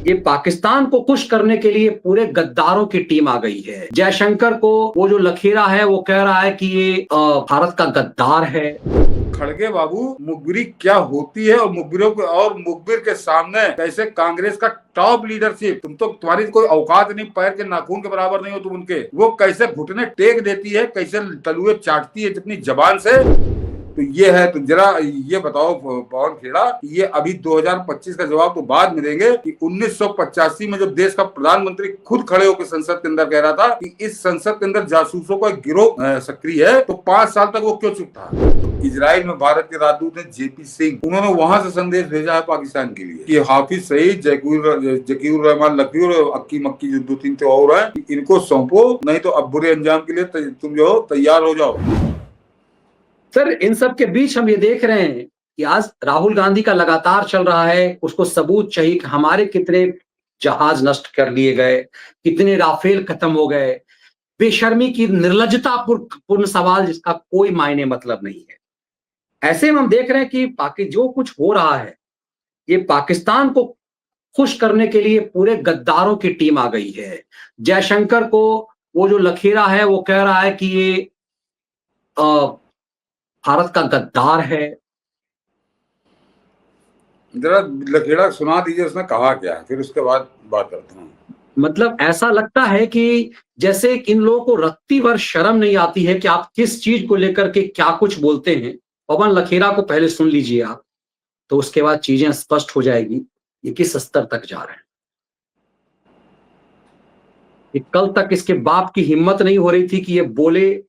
ये पाकिस्तान को खुश करने के लिए पूरे गद्दारों की टीम आ गई है। जयशंकर को वो जो लखेरा है वो कह रहा है कि ये भारत का गद्दार है। खड़गे बाबू, मुखबिरी क्या होती है और मुखबिरों को और मुखबिर के सामने कैसे कांग्रेस का टॉप लीडरशिप, तुम्हारी कोई औकात नहीं, पैर के नाखून के बराबर नहीं हो तुम उनके, वो कैसे घुटने टेक देती है, कैसे तलुए चाटती है अपनी जबान से। तो ये है, तो जरा ये बताओ पवन खेड़ा, ये अभी 2025 का जवाब तो बाद में देंगे कि 1985 में जब देश का प्रधानमंत्री खुद खड़े होकर संसद के अंदर कह रहा था कि इस संसद के अंदर जासूसों का एक गिरोह सक्रिय है, तो 5 साल तक वो क्यों चुप था। इजराइल में भारत के राजदूत हैं जेपी सिंह, उन्होंने वहां से संदेश भेजा है पाकिस्तान के लिए कि हाफिज सईद, जकीर रहमान लखवी और अक्की मक्की जो 2-3 तो और हैं, इनको सौंपो, नहीं तो अब बुरे अंजाम के लिए तुम जो तैयार हो जाओ। सर, इन सब के बीच हम ये देख रहे हैं कि आज राहुल गांधी का लगातार चल रहा है, उसको सबूत चाहिए कि हमारे कितने जहाज नष्ट कर लिए गए, कितने राफेल खत्म हो गए। बेशर्मी की निर्लजता पूर्ण सवाल जिसका कोई मायने मतलब नहीं है। ऐसे में हम देख रहे हैं कि बाकी जो कुछ हो रहा है, ये पाकिस्तान को खुश करने के लिए पूरे गद्दारों की टीम आ गई है। जयशंकर को वो जो लखेरा है वो कह रहा है कि ये भारत का गद्दार है। जरा लखेड़ा सुना दीजिए, उसने कहा क्या है, फिर उसके बाद बात करता हूँ। मतलब ऐसा लगता है कि जैसे इन लोगों को रत्ती भर शर्म नहीं आती है कि आप किस चीज को लेकर के क्या कुछ बोलते हैं। पवन लखेरा को पहले सुन लीजिए आप, तो उसके बाद चीजें स्पष्ट हो जाएगी ये किस स्तर तक जा रहे हैं। कि कल तक इसके बाप की हिम्मत नहीं हो रही थी कि ये बोले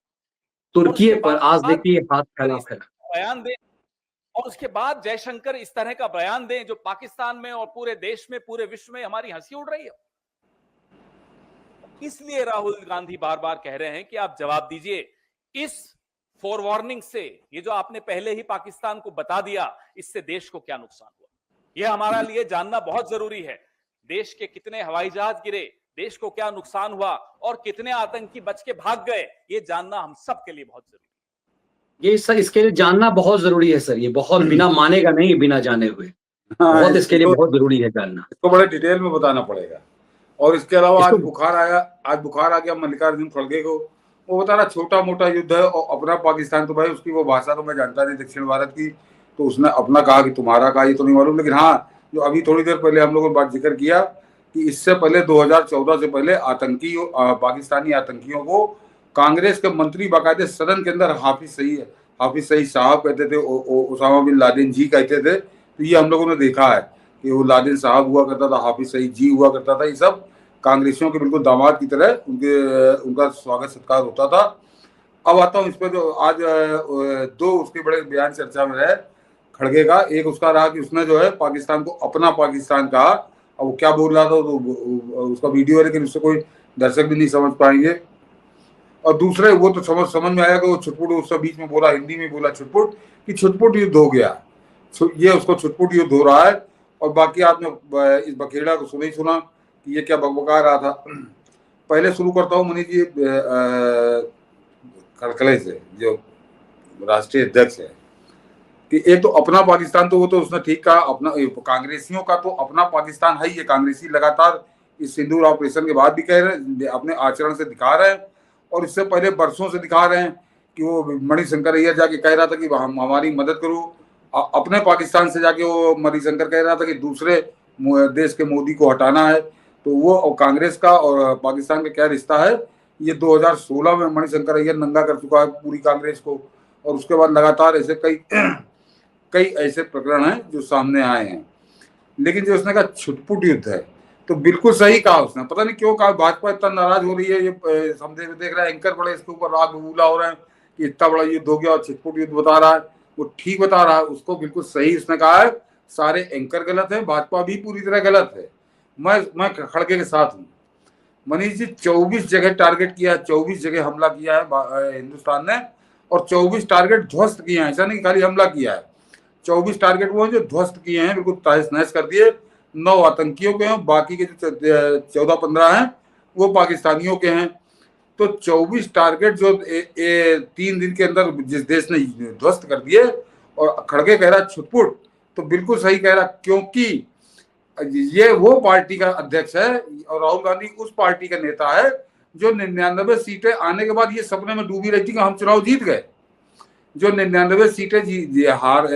तुर्की पर, आज देखिए हाथ फैला बयान दे, और उसके बाद जयशंकर इस तरह का बयान दें जो पाकिस्तान में और पूरे देश में, पूरे विश्व में हमारी हंसी उड़ रही है। इसलिए राहुल गांधी बार बार कह रहे हैं कि आप जवाब दीजिए इस फोरवार्निंग से, ये जो आपने पहले ही पाकिस्तान को बता दिया, इससे देश को क्या नुकसान हुआ, यह हमारा लिए जानना बहुत जरूरी है। देश के कितने हवाई जहाज गिरे, देश को क्या नुकसान हुआ और कितने आतंकी बच के भाग गए, ये जानना हम सबके लिए बहुत जरूरी है। ये सर, इसके लिए जानना बहुत जरूरी है सर। ये बहुत बिना मानेगा नहीं, बिना जाने हुए बहुत इसके लिए बहुत जरूरी है जानना। इसको बड़े डिटेल में बताना पड़ेगा। और इसके अलावा आज बुखार आ गया मल्लिकार्जुन खड़गे को। वो बता रहा छोटा मोटा युद्ध है और अपना पाकिस्तान, तो भाई उसकी वो भाषा तो मैं जानता नहीं दक्षिण भारत की, तो उसने अपना कहा कि तुम्हारा कहा, ये तो नहीं मालूम। लेकिन हाँ, जो अभी थोड़ी देर पहले हम लोगों ने बात जिक्र किया कि इससे पहले 2014 से पहले पाकिस्तानी आतंकियों को कांग्रेस के मंत्री बाकायदे सदन के अंदर हाफिज सईद साहब कहते थे, ओसामा बिन लादेन जी कहते थे। तो ये हम लोगों ने देखा है कि वो लादेन साहब हुआ करता था, हाफिज सईद जी हुआ करता था। ये सब कांग्रेसियों के बिल्कुल दामाद की तरह उनका स्वागत सत्कार होता था। अब आता हूँ इस पर, जो आज 2 उसके बड़े बयान चर्चा में रहे खड़गे का। एक उसका रहा कि उसने जो है पाकिस्तान को अपना पाकिस्तान कहा। अब वो क्या बोल रहा था तो उसका वीडियो है, लेकिन उससे कोई दर्शक भी नहीं समझ पाएंगे। और दूसरे वो तो समझ में आया कि वो छुटपुट उससे बीच में बोला, हिंदी में बोला छुटपुट, कि छुटपुट युद्ध हो गया, ये उसको छुटपुट युद्ध हो रहा है। और बाकी आपने इस बखेड़ा को सुना ही सुना कि ये क्या बकबका रहा था। पहले शुरू करता हूँ मनीष जी खड़खड़े से, जो राष्ट्रीय अध्यक्ष है, कि एक तो अपना पाकिस्तान, तो वो तो उसने ठीक कहा। अपना कांग्रेसियों का तो अपना पाकिस्तान है। ये कांग्रेसी लगातार इस सिंदूर ऑपरेशन के बाद भी कह रहे हैं, अपने आचरण से दिखा रहे हैं, और इससे पहले बरसों से दिखा रहे हैं कि वो मणिशंकर अय्यर जाके कह रहा था कि हमारी मदद करो। अपने पाकिस्तान से जाके वो मणिशंकर कह रहा था कि दूसरे देश के मोदी को हटाना है। तो वो कांग्रेस का और पाकिस्तान का क्या रिश्ता है, ये 2016 में मणिशंकर अय्यर नंगा कर चुका है पूरी कांग्रेस को। और उसके बाद लगातार ऐसे कई ऐसे प्रकरण हैं जो सामने आए हैं। लेकिन जो उसने कहा छुटपुट युद्ध है, तो बिल्कुल सही कहा उसने। पता नहीं क्यों कहा भाजपा इतना नाराज हो रही है। ये समझे देख रहा है एंकर बड़े इसके ऊपर राग बबूला हो रहे हैं कि इतना बड़ा युद्ध हो गया और छुटपुट युद्ध बता रहा है। वो ठीक बता रहा है, उसको बिल्कुल सही उसने कहा है। सारे एंकर गलत है, भाजपा भी पूरी तरह गलत है। मैं खड़गे के साथ हूँ मनीष जी। 24 जगह टारगेट किया है, 24 जगह हमला किया है हिंदुस्तान ने, और 24 टारगेट ध्वस्त किए हैं। ऐसा नहीं खाली हमला किया है, 24 टारगेट वो हैं जो ध्वस्त किए हैं, बिल्कुल तहस नहस कर दिए। 9 आतंकियों के हैं, बाकी के जो 14-15 हैं वो पाकिस्तानियों के हैं। तो 24 टारगेट जो 3 दिन के अंदर जिस देश ने ध्वस्त कर दिए, और खड़गे कह रहा छुटपुट, तो बिल्कुल सही कह रहा। क्योंकि ये वो पार्टी का अध्यक्ष है और राहुल गांधी उस पार्टी का नेता है जो 99 सीटें आने के बाद ये सपने में डूबी रहती कि हम चुनाव जीत गए। जो 99 सीटें हार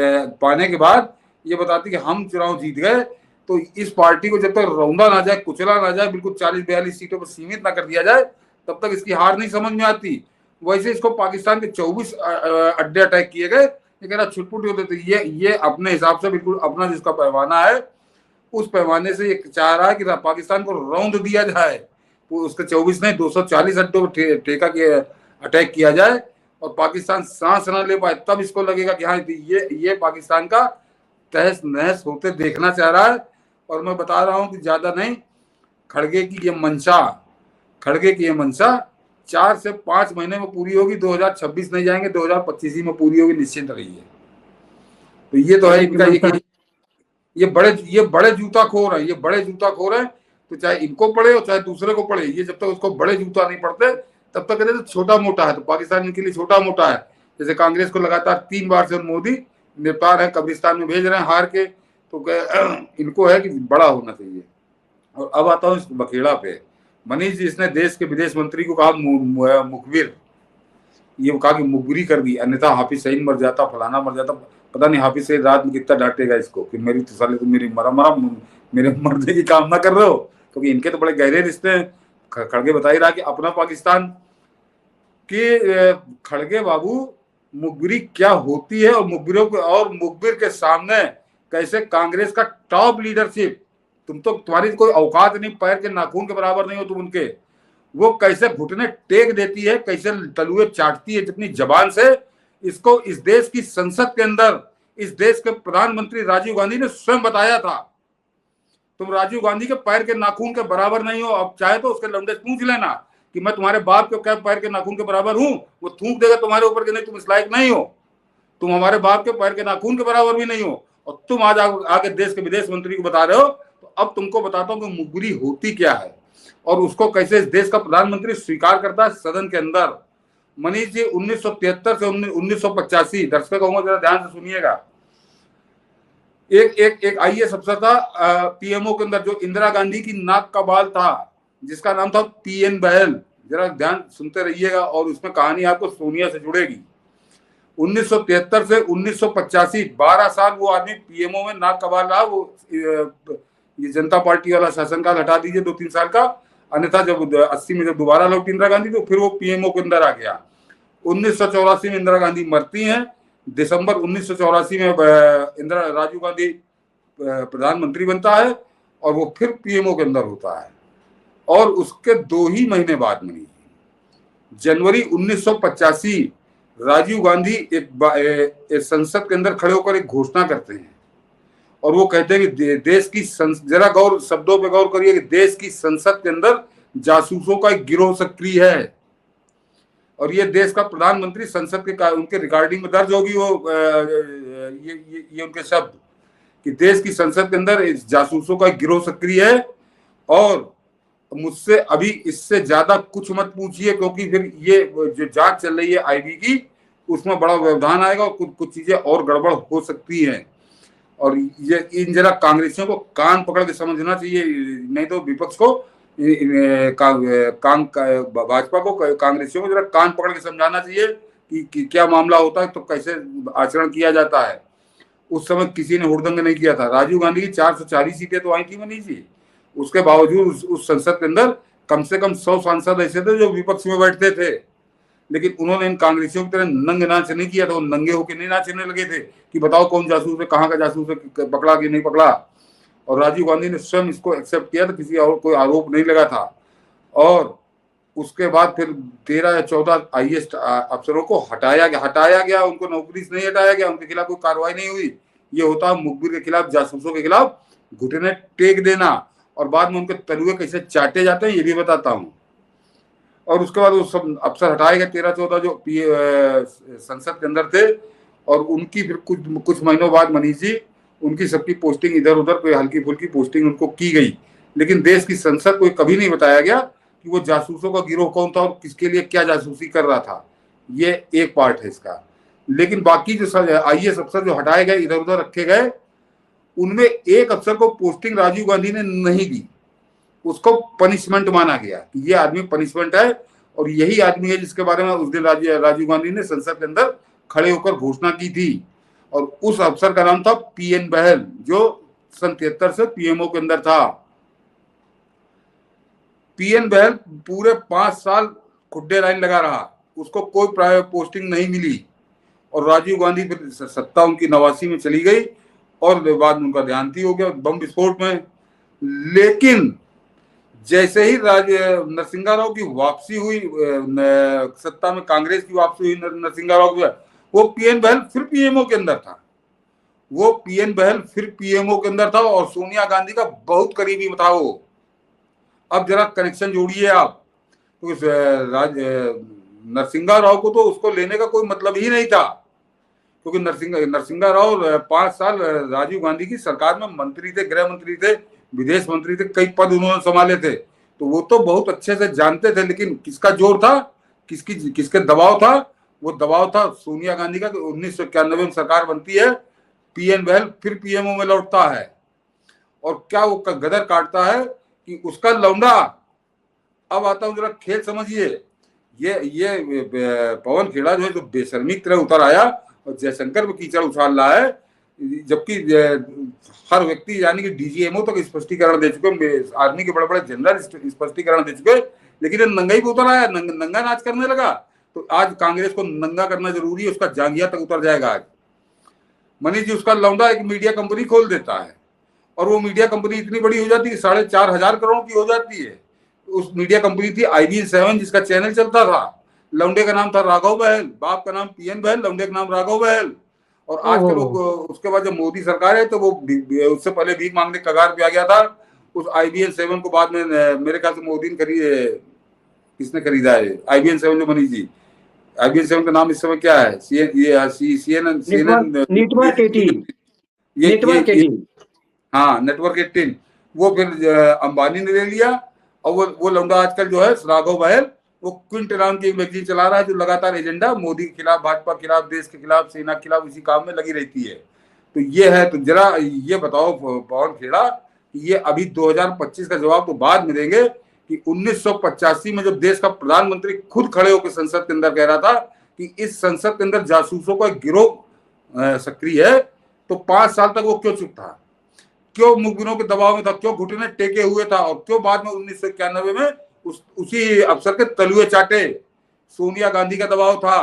पाने के बाद ये बताती कि हम चुनाव जीत गए। तो इस पार्टी को जब तक रौंदा ना जाए, कुचला ना जाए, बिल्कुल 40-42 सीटों पर सीमित ना कर दिया जाए, तब तक इसकी हार नहीं समझ में आती। वैसे इसको पाकिस्तान के 24 अड्डे अटैक किए गए, ये कह रहा छुटपुट होते थे। ये अपने हिसाब से बिल्कुल अपना जिसका पैमाना है उस पैमाने से ये चाह रहा है कि पाकिस्तान को रौंद दिया जाए। उसके 24 नहीं 240 अड्डों पर ठेका के अटैक किया जाए और पाकिस्तान सांस ना ले पाए, तब इसको लगेगा कि हाँ ये पाकिस्तान का तहस नहस होते देखना चाह रहा है। और मैं बता रहा हूं कि ज्यादा नहीं, खड़गे की ये मंशा 4 से 5 महीने में पूरी होगी। 2026 नहीं जाएंगे, 2025 ही में पूरी होगी, निश्चिंत रहिए। तो ये तो है इनका, ये बड़े जूताखोर है, ये बड़े जूताखोर है। तो चाहे इनको पड़े और चाहे दूसरे को पड़े, ये जब तक उसको बड़े जूता नहीं पड़ते तब तक कहते छोटा मोटा है। तो पाकिस्तान इनके लिए छोटा मोटा है। जैसे कांग्रेस को लगातार 3 बार से मोदी निपटा रहे हैं, कब्रिस्तान में भेज रहे हैं हार के, तो इनको है कि बड़ा होना चाहिए। और अब आता हूँ इस बखेड़ा पे। मनीष जी, इसने देश के विदेश मंत्री को कहा मुखबिर, ये कहा कि मुखबिरी कर दी, अन्यथा हाफिज सईद मर जाता, फलाना मर जाता। पता नहीं हाफिज सईद रात में कितना डांटेगा इसको कि मेरी तो साले, तुम मेरी मेरे मरने की कामना कर रहे हो, क्योंकि इनके तो बड़े गहरे रिश्ते हैं। खड़गे बता ही रहा कि अपना पाकिस्तान के खड़गे बाबू मुखबिरी क्या होती है और मुखबिर के सामने कैसे कांग्रेस का टॉप लीडरशिप, तुम्हारी कोई औकात नहीं, पैर के नाखून के बराबर नहीं हो तुम उनके, वो कैसे घुटने टेक देती है, कैसे तलुए चाटती है जितनी जबान से। इसको इस देश की संसद के अंदर इस देश के प्रधानमंत्री राजीव गांधी ने स्वयं बताया था, तुम राजीव गांधी के पैर के नाखून के बराबर नहीं हो। अब चाहे तो उसके लौंडे पूछ लेना कि मैं तुम्हारे बाप के क्या पैर के नाखून के बराबर हूं, वो थूक देगा तुम्हारे ऊपर कि नहीं तुम इस लायक नहीं हो, तुम हमारे बाप के पैर के नाखून के बराबर भी नहीं हो। और तुम आज आगे देश के विदेश मंत्री को बता रहे हो। तो अब तुमको बताता हूं कि मुखबिरी होती क्या है और उसको कैसे इस देश का प्रधानमंत्री स्वीकार करता है सदन के अंदर। मनीष जी, 1973 से 1985, दर्शकों कहूंगा जरा ध्यान से सुनिएगा, एक आईएएस अफसर था पीएमओ के अंदर, जो इंदिरा गांधी की नाक का बाल था, जिसका नाम था पीएन बहल। जरा ध्यान सुनते रहिएगा और उसमें कहानी आपको सोनिया से जुड़ेगी। 1973 से 1985 12 साल वो आदमी पीएमओ में नाक का बाल रहा। वो ये जनता पार्टी वाला शासनकाल हटा दीजिए 2-3 साल का, अन्यथा जब 80 में जब दोबारा लौटी इंदिरा गांधी तो फिर वो पीएमओ के अंदर आ गया। 1984 में इंदिरा गांधी मरती हैं, दिसंबर 1984 में राजीव गांधी प्रधानमंत्री बनता है और वो फिर पीएमओ के अंदर होता है। और उसके 2 ही महीने बाद में जनवरी 1985 राजीव गांधी एक संसद के अंदर खड़े होकर एक घोषणा करते हैं और वो कहते हैं कि देश की जरा शब्दों पे गौर करिए कि देश की संसद के अंदर जासूसों का एक गिरोह सक्रिय है। और ये देश का प्रधानमंत्री संसद के उनके रिकॉर्डिंग में दर्ज होगी वो ये उनके शब्द कि देश की संसद के अंदर जासूसों का गिरोह सक्रिय है और मुझसे अभी इससे ज्यादा कुछ मत पूछिए, क्योंकि फिर ये जो जांच चल रही है आईबी की उसमें बड़ा व्यवधान आएगा और कुछ चीजें और गड़बड़ हो सकती हैं। और ये इन जरा कांग्रेसियों को कान पकड़ के समझना चाहिए, नहीं तो विपक्ष को भाजपा को कांग्रेसियों को जरा कान पकड़ के समझाना चाहिए कि क्या मामला होता है, तो कैसे आचरण किया जाता है। उस समय किसी ने हुड़दंग नहीं किया था। राजीव गांधी की 440 सीटें तो आई थी मनीष जी, उसके बावजूद उस संसद के अंदर कम से कम 100 सांसद ऐसे थे जो विपक्ष में बैठते थे, लेकिन उन्होंने इन कांग्रेसियों की तरह नंग नाच नहीं किया था। वो नंगे होकर नहीं नाचने लगे थे कि बताओ कौन जासूस है, कहाँ का जासूस है, पकड़ा कि नहीं पकड़ा। और राजीव गांधी ने स्वयं इसको एक्सेप्ट किया था, किसी और कोई आरोप नहीं लगा था। और उसके बाद फिर 13 या 14 आईएएस अफसरों को हटाया गया, उनको नौकरी से नहीं हटाया गया, उनके खिलाफ कोई कार्रवाई नहीं हुई। ये होता मुखबिर के खिलाफ, जासूसों के खिलाफ घुटने टेक देना और बाद में उनके तलुए कैसे चाटे जाते हैं ये भी बताता हूँ। और उसके बाद वो सब अफसर हटाए गए 13-14 जो संसद के अंदर थे और उनकी फिर कुछ महीनों बाद मनीष जी उनकी सबकी पोस्टिंग इधर उधर कोई हल्की फुल्की पोस्टिंग उनको की गई, लेकिन देश की संसद को कभी नहीं बताया गया कि वो जासूसों का गिरोह कौन था और किसके लिए क्या जासूसी कर रहा था। ये एक पार्ट है इसका। लेकिन बाकी जो आईएएस अफसर जो हटाए गए, इधर उधर रखे गए, उनमें एक अफसर को पोस्टिंग राजीव गांधी ने नहीं दी, उसको पनिशमेंट माना गया कि ये आदमी पनिशमेंट है, और यही आदमी है जिसके बारे में उस दिन राजीव गांधी ने संसद के अंदर खड़े होकर घोषणा की थी। और उस अफसर का नाम था पीएन बहल, जो सन 73 से पीएमओ के अंदर था। पीएन बहल पूरे 5 साल खुड्डे लाइन लगा रहा, उसको कोई प्राइवेट पोस्टिंग नहीं मिली, और राजीव गांधी फिर सत्ता उनकी 89 में चली गई, और बाद में उनका देहांत हो गया बम विस्फोट में। लेकिन जैसे ही नरसिंहा राव की वापसी हुई सत्ता में, कांग्रेस की वापसी हुई नरसिंहा राव की, वो पीएन बहल फिर पीएमओ के अंदर था, वो पीएन बहल फिर पीएमओ के अंदर था, और सोनिया गांधी का बहुत करीबी था वो। अब जरा कनेक्शन जोड़िए आप, तो नरसिंहा राव को तो उसको लेने का कोई मतलब ही नहीं था, क्योंकि नरसिंहा राव 5 साल राजीव गांधी की सरकार में मंत्री थे, गृह मंत्री थे, विदेश मंत्री थे, कई पद उन्होंने संभाले थे, तो वो तो बहुत अच्छे से जानते थे। लेकिन किसका जोर था, किसके दबाव था? वो दबाव था सोनिया गांधी का। 1991 में सरकार बनती है, पीएन बहल फिर पीएमओ में लौटता है, और क्या वो गदर काटता है कि उसका लौंडा, अब आता हूं जरा खेल समझिए, ये पवन खेड़ा जो है, जो बेशर्मी की तरह उतर आया और जयशंकर पे कीचड़ उछाल रहा है, जबकि हर व्यक्ति यानी कि डीजीएमओ तक स्पष्टीकरण दे चुके, आर्मी के बड़े बड़े जनरल स्पष्टीकरण दे चुके, लेकिन नंगाई पे उतर आया, नंगा नाच करने लगा। तो आज कांग्रेस को नंगा करना जरूरी है, उसका जांघिया तक उतर जाएगा आज। मनीष जी, उसका लौंडा एक मीडिया कंपनी खोल देता है, और वो मीडिया कंपनी इतनी बड़ी हो जाती है, 4,500 करोड़ की हो जाती है। उस मीडिया कंपनी थी IBN7, जिसका चैनल चलता था। लौंडे का नाम था राघव बहल, बाप का नाम पीएन बहल, लौंडे का नाम राघव बहल। और आजकल उसके बाद जब मोदी सरकार है, तो वो उससे पहले भीख मांगने कगार पे आ गया था। उस IBN7 को बाद में मेरे ख्याल से मोदी ने किसने खरीदा है IBN7 जो मनीष जी? IBN7 का नाम इस समय क्या है? CNN network 18। हाँ, नेटवर्क 18। वो फिर अंबानी ने ले लिया, और वो लौंडा आजकल जो है राघव बहल, वो क्विंट नाम की एक मैगजीन चला रहा है, जो लगातार एजेंडा मोदी के खिलाफ, भाजपा के खिलाफ, देश के खिलाफ, सेना के खिलाफ इसी काम में लगी रहती है। तो ये है। तो जरा ये बताओ पवन खेड़ा, ये अभी 2025 का जवाब तो बाद में देंगे कि 1985 में जब देश का प्रधानमंत्री खुद खड़े होकर संसद के अंदर कह रहा था कि इस संसद के अंदर जासूसों का गिरोह सक्रिय है, तो 5 साल तक वो क्यों चुप था, क्यों मुखबिरों के दबाव में था, क्यों घुटने टेके हुए था, और क्यों बाद में 1991 में उसी अफसर के तलुए चाटे? सोनिया गांधी का दबाव था।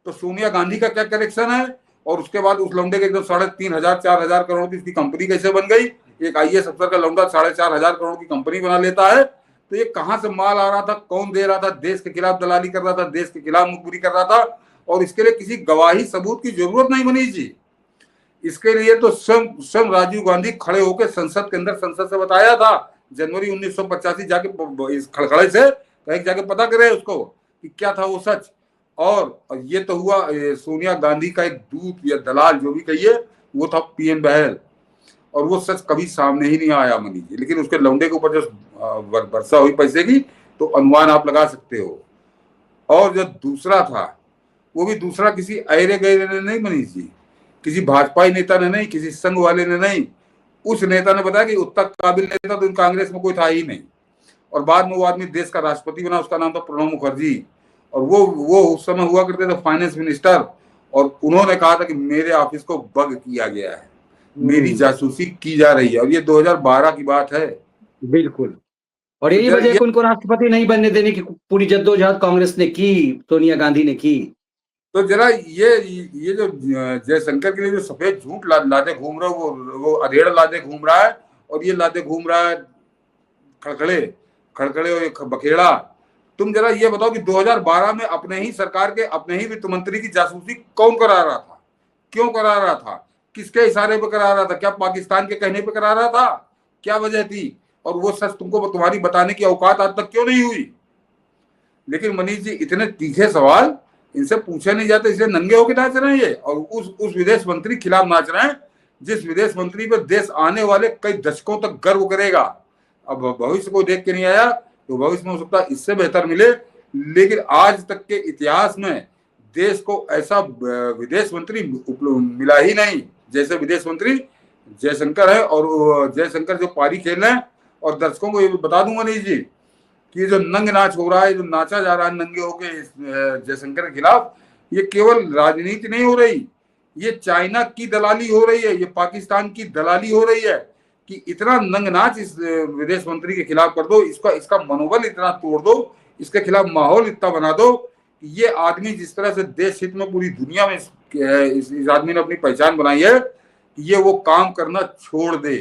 तो सोनिया गांधी का क्या कनेक्शन है? और उसके बाद उस लौंडे के एकदम 3,500 4,000 करोड़ की उसकी कंपनी कैसे बन गई? एक IAS अफसर का लौंडा 4,500 करोड़ की कंपनी बना लेता है। तो ये कहां से माल आ रहा था, कौन दे रहा था? देश के खिलाफ दलाली कर रहा था, देश के खिलाफ मुखबिरी कर रहा था, और इसके लिए किसी गवाही सबूत की जरूरत नहीं मनीष जी। इसके लिए तो स्वयं राजीव गांधी खड़े होकर संसद के अंदर, संसद से बताया था जनवरी 1985, जाके इस खड़खड़े से कहीं जाके पता करे उसको कि क्या था वो सच। और ये तो हुआ सोनिया गांधी का एक दूत या दलाल जो भी कहिए, वो था पीएन बहल, और वो सच कभी सामने ही नहीं आया मनीष जी। लेकिन उसके लौंडे के ऊपर जो वर्षा हुई पैसे की, तो अनुमान आप लगा सकते हो। और जो दूसरा था, वो भी दूसरा किसी अरे गहरे ने नहीं मनीष जी, किसी भाजपाई नेता ने नहीं, किसी संघ वाले ने नहीं। उस नेता ने बताया कि उतना काबिल नेता तो कांग्रेस में कोई था ही नहीं, और बाद में वो आदमी देश का राष्ट्रपति बना, उसका नाम था प्रणब मुखर्जी, और वो उस समय हुआ करते थे फाइनेंस मिनिस्टर, और उन्होंने कहा था कि मेरे ऑफिस को बग किया गया है, मेरी जासूसी की जा रही है, और ये 2012 की बात है। बिल्कुल। और यही वजह है कि उनको राष्ट्रपति नहीं बनने देने की पूरी जद्दोजहद कांग्रेस ने की, सोनिया गांधी ने की। तो जरा ये जो जयशंकर के लिए जो सफेद झूठ लादे घूम रहे हो, वो अधेड़ लादे घूम रहा है, और ये लादे घूम रहा है खड़खड़े और बखेड़ा। तुम जरा ये बताओ कि 2012 में अपने ही सरकार के, अपने ही वित्त मंत्री की जासूसी कौन करा रहा था, क्यों करा रहा था, किसके इशारे पे करा रहा था? क्या पाकिस्तान के कहने पे करा रहा था? क्या वजह थी? और वो सच तुमको तुम्हारी बताने की औकात आज तक क्यों नहीं हुई? लेकिन मनीष जी, इतने तीखे सवाल इनसे पूछे नहीं जाते, इसलिए नंगे होकर नाच रहे हैं ये, और उस विदेश मंत्री खिलाफ नाच रहे हैं जिस विदेश मंत्री पर देश आने वाले कई दशकों तक गर्व करेगा। अब भविष्य को देख के नहीं आया, तो भविष्य में हो सकता है इससे बेहतर मिले, लेकिन आज तक के इतिहास में देश को ऐसा विदेश मंत्री मिला ही नहीं जैसे विदेश मंत्री जयशंकर है, और जयशंकर जो पारी खेल रहे हैं। और दर्शकों को ये बता दूंगा नहीं जी कि ये जो नंग नाच हो रहा है, जो नाचा जा रहा है नंगे होके जयशंकर के खिलाफ, ये केवल राजनीति नहीं हो रही, ये चाइना की दलाली हो रही है, ये पाकिस्तान की दलाली हो रही है कि इतना नंग नाच इस विदेश मंत्री के खिलाफ कर दो, इसका मनोबल इतना तोड़ दो, इसके खिलाफ माहौल इतना बना दो कि ये आदमी जिस तरह से देश हित में पूरी दुनिया में इस आदमी ने अपनी पहचान बनाई है, ये वो काम करना छोड़ दे।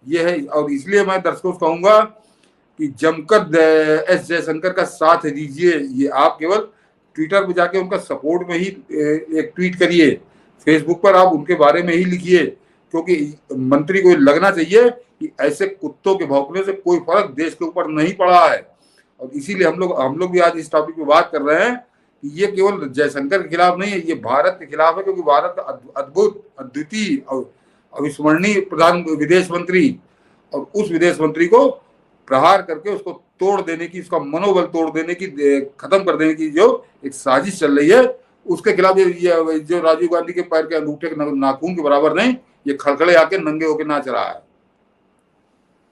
ये है, और इसलिए मैं दर्शकों को कहूंगा कि जमकर एस जयशंकर का साथ दीजिए। ये आप केवल ट्विटर पर जाके उनका सपोर्ट में ही एक ट्वीट करिए, फेसबुक पर आप उनके बारे में ही लिखिए, क्योंकि मंत्री को लगना चाहिए कि ऐसे कुत्तों के भौंकने से कोई फर्क देश के ऊपर नहीं पड़ा है। और इसीलिए हम लोग भी आज इस टॉपिक पे बात कर रहे हैं कि ये केवल जयशंकर के खिलाफ नहीं है, ये भारत के खिलाफ है, क्योंकि भारत का अद्भुत, अद्वितीय, अविस्मरणीय प्रधान विदेश मंत्री, और उस विदेश मंत्री को प्रहार करके उसको तोड़ देने की, उसका मनोबल तोड़ देने की, खत्म कर देने की जो एक साजिश चल रही है, उसके खिलाफ ये जो राजीव गांधी के पैर के अंगूठे नाखून के बराबर नहीं, ये खड़खड़े आके नंगे होके नाच रहा है।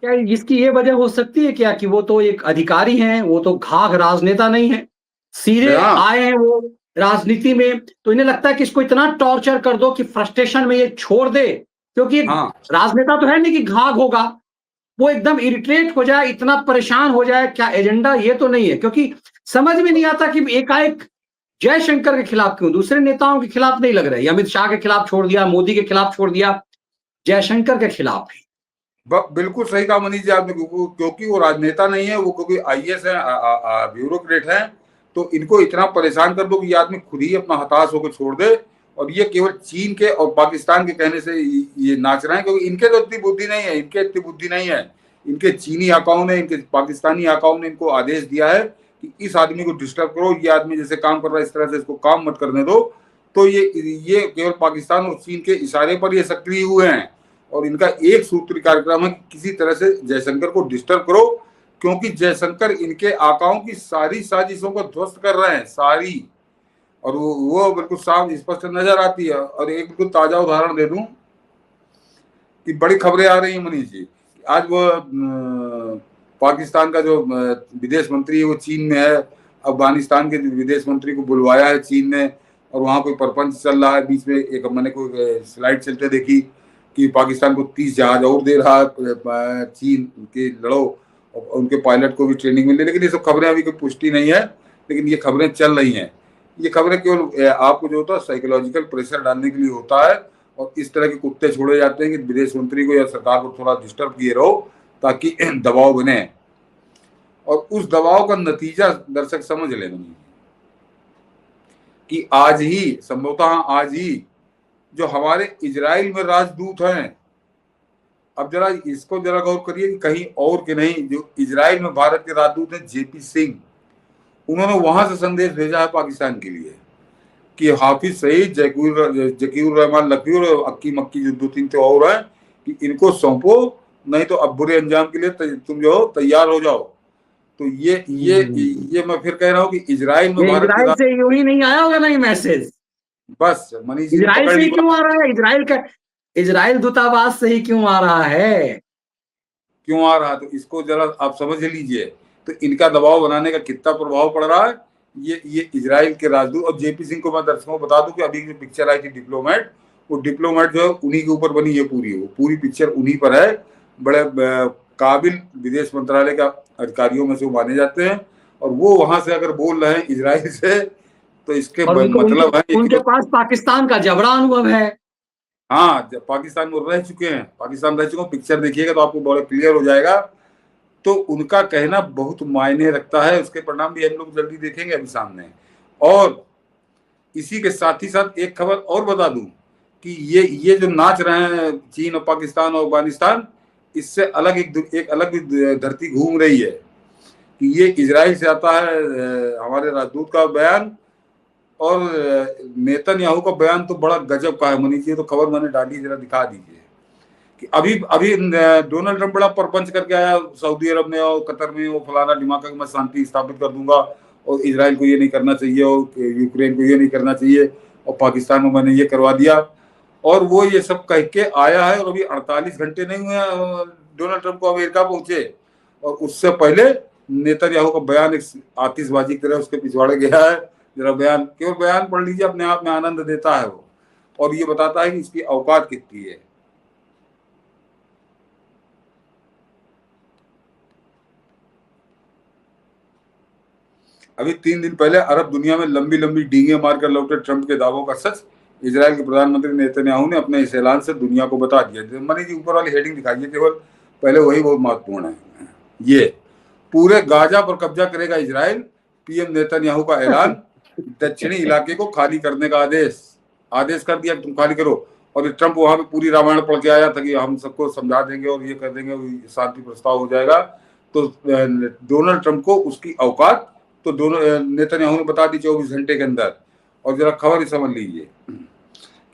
क्या इसकी ये वजह हो सकती है क्या कि वो तो एक अधिकारी हैं, वो तो घाघ राजनेता नहीं है, सीधे आए हैं वो राजनीति में, तो इन्हें लगता है कि इसको इतना टॉर्चर कर दो कि फ्रस्ट्रेशन में ये छोड़ दे, क्योंकि राजनेता तो है नहीं कि घाघ होगा, वो एकदम इरिटेट हो जाए, इतना परेशान हो जाए, क्या एजेंडा ये तो नहीं है, क्योंकि समझ में नहीं आता कि एकाएक जयशंकर के खिलाफ क्यों, दूसरे नेताओं के खिलाफ नहीं लग रहा है, अमित शाह के खिलाफ छोड़ दिया, मोदी के खिलाफ छोड़ दिया, जयशंकर के खिलाफ ही। बिल्कुल सही कहा मनीष जी आपने, क्योंकि वो राजनेता नहीं है, वो क्योंकि आईएएस है, ब्यूरोक्रेट है, तो इनको इतना परेशान कर दो कि ये आदमी खुद ही अपना हताश होकर छोड़ दे, और ये केवल चीन के और पाकिस्तान के कहने से ये नाच रहे हैं, क्योंकि इनके तो इतनी बुद्धि नहीं है, इनके चीनी आकाओं ने, इनके पाकिस्तानी आकाओं ने इनको आदेश दिया है कि इस आदमी को डिस्टर्ब करो, ये आदमी जैसे काम कर रहा है इस तरह से इसको काम मत करने दो। तो ये केवल पाकिस्तान और चीन के इशारे पर ये सक्रिय हुए हैं, और इनका एक सूत्री कार्यक्रम है कि किसी तरह से जयशंकर को डिस्टर्ब करो, क्योंकि जयशंकर इनके आकाओं की सारी साजिशों को ध्वस्त कर रहे हैं, सारी, और वो बिल्कुल साफ स्पष्ट नजर आती है। और एक बिल्कुल ताजा उदाहरण दे दूं कि बड़ी खबरें आ रही हैं मनीष जी, आज वो पाकिस्तान का जो विदेश मंत्री है वो चीन में है, अफगानिस्तान के विदेश मंत्री को बुलवाया है चीन ने, और वहां कोई प्रपंच चल रहा है। बीच में एक मैंने कोई स्लाइड चलते देखी कि पाकिस्तान को 30 जहाज और दे रहा है चीन के, लड़ो, और उनके पायलट को भी ट्रेनिंग मिल रही है। लेकिन ये सब खबरें अभी कोई पुष्टि नहीं है, लेकिन ये खबरें चल रही हैं। ये खबरें केवल आपको जो होता है साइकोलॉजिकल प्रेशर डालने के लिए होता है, और इस तरह के कुत्ते छोड़े जाते हैं कि विदेश मंत्री को या सरकार को थोड़ा डिस्टर्ब किए रहो ताकि दबाव बने, और उस दबाव का नतीजा दर्शक समझ लेना कि आज ही, संभवतः आज ही, जो हमारे इजराइल में राजदूत हैं, अब जरा इसको जरा गौर करिए कि कहीं और के नहीं, जो इजराइल में भारत के राजदूत हैं जेपी सिंह, उन्होंने वहां से संदेश भेजा है पाकिस्तान के लिए कि हाफिज सईद, जकीर रहमान लखवी और अक्की मक्की जो 2-3 तो और हैं, कि इनको सौंपो, नहीं तो अब बुरे अंजाम के लिए तुम जो तैयार हो जाओ। तो ये मैं फिर कह रहा हूँ कि इजराइल में इजराइल से यूं ही नहीं आया होगा नहीं मैसेज, बस मनीष जी इजराइल से क्यों आ रहा है, इजराइल दूतावास से ही क्यों आ रहा है, तो इसको जरा आप समझ लीजिए, तो इनका दबाव बनाने का कितना प्रभाव पड़ रहा है। ये इजराइल के राजदूत, और जेपी सिंह को मैं दर्शकों को बता दूं कि अभी जो पिक्चर आई थी डिप्लोमेट, वो डिप्लोमेट जो है उन्हीं के ऊपर बनी है, पूरी पिक्चर उन्हीं पर है। बड़े काबिल विदेश मंत्रालय का अधिकारियों में से वो माने जाते हैं, और वो वहां से अगर बोल रहे हैं इजराइल से, तो इसके मतलब है उनके पास पाकिस्तान का जबड़ा अनुभव है। हाँ, पाकिस्तान में रह चुके हैं, पिक्चर देखिएगा तो आपको बहुत क्लियर हो जाएगा। तो उनका कहना बहुत मायने रखता है, उसके परिणाम भी हम लोग जल्दी देखेंगे अभी सामने। और इसी के साथ ही साथ एक खबर और बता दूं कि ये जो नाच रहे हैं चीन और पाकिस्तान और अफगानिस्तान, इससे अलग एक अलग धरती घूम रही है कि ये इजराइल से आता है हमारे राजदूत का बयान, और नेतन्याहू का बयान तो बड़ा गजब का है मनीष जी, तो खबर मैंने डाली, जरा दिखा दीजिए कि अभी डोनाल्ड ट्रंप बड़ा प्रपंच करके आया सऊदी अरब में और कतर में, वो फलाना दिमाग मैं शांति स्थापित कर दूंगा, और इजराइल को ये नहीं करना चाहिए, और यूक्रेन को ये नहीं करना चाहिए, और पाकिस्तान में मैंने ये करवा दिया। और वो ये सब कह के आया है, और अभी 48 घंटे नहीं हुए डोनाल्ड ट्रंप को अमेरिका पहुंचे, और उससे पहले नेतन्याहू का बयान एक आतिशबाजी की तरह उसके पिछवाड़े गया है। जरा बयान, केवल बयान पढ़ लीजिए, अपने आप में आनंद देता है वो, और ये बताता है कि इसकी औकात कितनी है। अभी 3 दिन पहले अरब दुनिया में लंबी लंबी डींगे मारकर लौटे ट्रंप के दावों का सच इजराइल के प्रधानमंत्री नेतन्याहू ने अपने इस ऐलान से दुनिया को बता दिया। मनी जी ऊपर वाली हेडिंग दिखाइए केवल, पहले वही बहुत महत्वपूर्ण है। ये पूरे गाजा पर कब्जा करेगा इजराइल, पीएम नेतन्याहू का ऐलान, दक्षिणी इलाके को खाली करने का आदेश कर दिया, तुम खाली करो। और ट्रंप वहां पे पूरी रामायण पढ़ के आया था कि हम सबको समझा देंगे और ये कर देंगे, शांति प्रस्ताव हो जाएगा। तो डोनाल्ड ट्रंप को उसकी औकात तो दोनों नेतन्याहू ने बता दी 24 घंटे के अंदर। और जरा खबर ही समझ लीजिए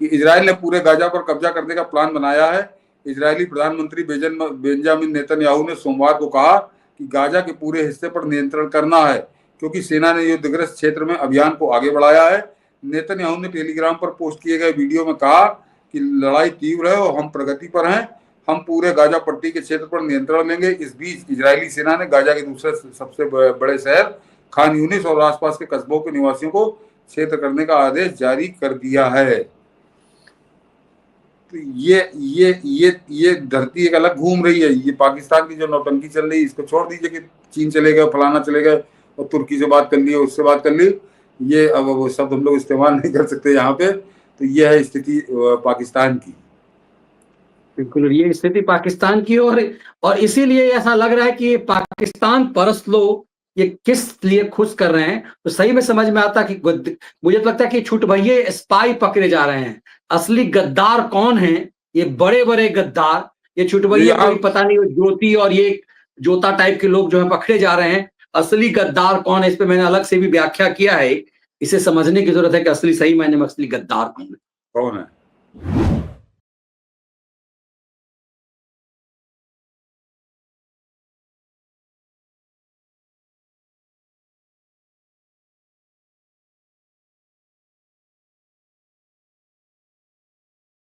कि इजराइल ने पूरे गाजा पर कब्जा करने का प्लान बनाया है। इजरायली प्रधानमंत्री बेंजामिन नेतन्याहू ने सोमवार को कहा कि गाजा के पूरे हिस्से पर नियंत्रण करना है, क्योंकि सेना ने युद्धग्रस्त क्षेत्र में अभियान को आगे बढ़ाया है। नेतन्याहू ने टेलीग्राम पर पोस्ट किए गए वीडियो में कहा कि लड़ाई तीव्र है और हम प्रगति पर हैं, हम पूरे गाजा पट्टी के क्षेत्र पर नियंत्रण लेंगे। इस बीच इजरायली सेना ने गाजा के दूसरे सबसे बड़े शहर खान यूनिस और आसपास के कस्बों के निवासियों को क्षेत्र करने का आदेश जारी कर दिया है। तो ये धरती एक अलग घूम रही है। ये पाकिस्तान की जो नौटंकी चल रही है, इसको छोड़ दीजिए कि चीन चले गए, फलाना चले गए और तुर्की से बात कर ली, उससे बात कर ली, ये अब वो शब्द हम लोग इस्तेमाल नहीं कर सकते यहाँ पे। तो ये है स्थिति पाकिस्तान की। बिल्कुल, ये स्थिति पाकिस्तान की, और इसीलिए ऐसा लग रहा है कि पाकिस्तान परस्त लोग ये किस लिए खुश कर रहे हैं। तो सही में समझ में आता कि मुझे तो लगता है कि छुटभइये स्पाई पकड़े जा रहे हैं। असली गद्दार कौन है? ये बड़े बड़े गद्दार, ये छुटभइये कोई पता नहीं, ज्योति और ये जोता टाइप के लोग जो है पकड़े जा रहे हैं। असली गद्दार कौन है, इस पे मैंने अलग से भी व्याख्या किया है। इसे समझने की जरूरत है कि असली सही मायने में असली गद्दार कौन है।